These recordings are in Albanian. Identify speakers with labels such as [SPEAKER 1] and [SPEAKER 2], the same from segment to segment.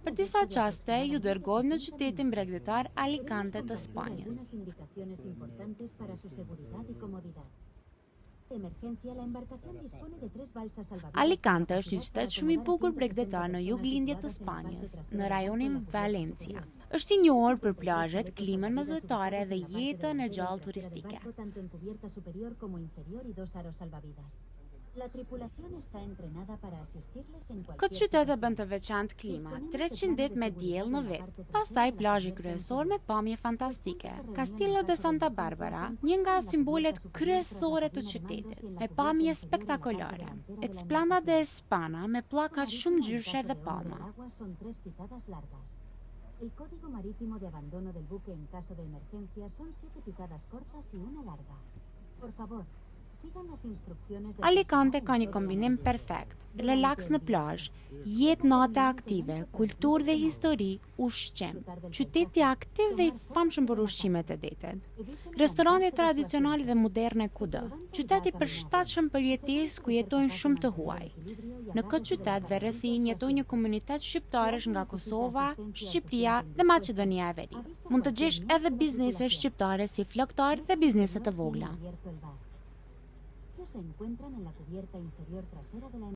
[SPEAKER 1] Për disa qaste, ju dërgojmë në qytetin bregdetar Alicante të Spanjës. Alicante është një qytet shumë i bukur bregdetar në juglindje të Spanjës, në rajonin Valencia. Është i njohur për plazhet, klimën mesdhetare dhe jetën e gjallë turistike. Këtë qytet e bën të veçantë klima, 300 ditë me diell në vit. Pastaj plazhi kryesor me pamje fantastike, Castillo de Santa Barbara, një nga simbolet kryesore të qytetit, me pamje spektakolare. Explanada de España me pllaka shumë ngjyrshe dhe palma. El código marítimo de abandono del buque en caso de emergencia son 7 picadas cortas y una larga. Por favor, sigan las instrucciones de... Alicante ka një kombinim perfekt. Relaks në plazh, jetë nate aktive, kulturë dhe histori, ushqim. Qyteti aktiv dhe i famshëm për ushqimet e detit. Restorante tradicionale dhe moderne kudo. Qyteti përshtatshëm për jetesë ku jetojnë shumë të huaj. Në këtë qytet dhe rrethin jetojnë një komunitet shqiptarësh nga Kosova, Shqipëria dhe Maqedonia e Veriut. Mund të gjesh edhe biznese shqiptare si floktar dhe biznese të vogla. Se encuentran en la cubierta inferior trasera de la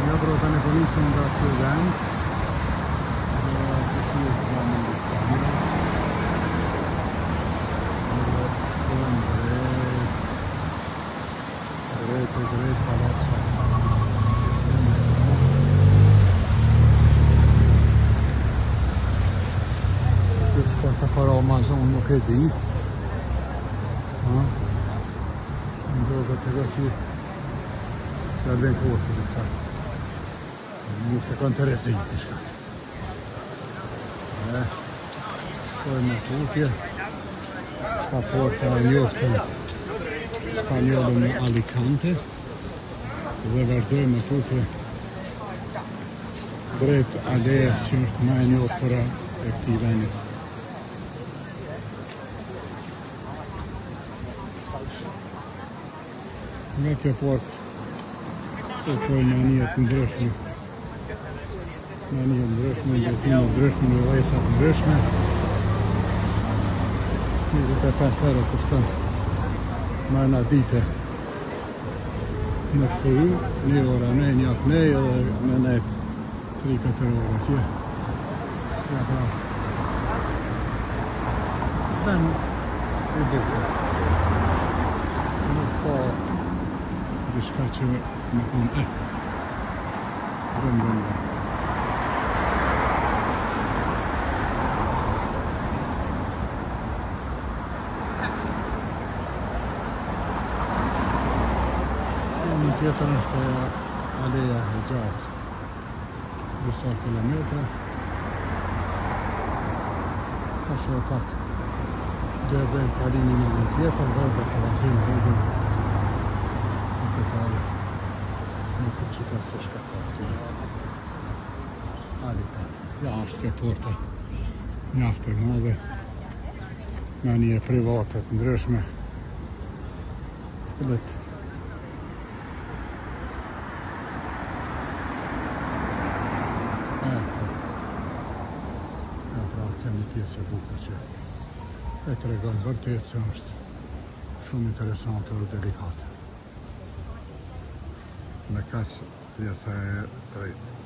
[SPEAKER 2] Ja provate buonissimo da student. Questa farò ma sono che di Gioca così da ben corto di fatto non si conteresente poi una cuffia la porta spagnolo in Alicante dove vazhdojmë tutto drejt alejas që është më e njohur e këtij vendi. Nga kjo port të një njët ndryshme, ndërtinë ndryshme, në vajsa ndryshme. 25 euro kuston marrna dite në shëry, një ora ne, një atë ne, edhe me ne 3-4 ora tje. Ja pra, ten i bukur. Nuk po diçka që më thonë rëndë. Një tjetër është aleja e gjatë, 200 kilometra. Pastaj pak do e bëjmë kalimin në një tjetër dhe do të vazhdojmë rrugën. Nuk të qita se shkatë Alicante. Ja, është kjo porta mjaft e madhe, me një private të ndryshme. Cilët pra kjo një pjesë e bukur që e tregon vërtet që është shumë interesante dhe delikate. Me kaq pjesa e tretë.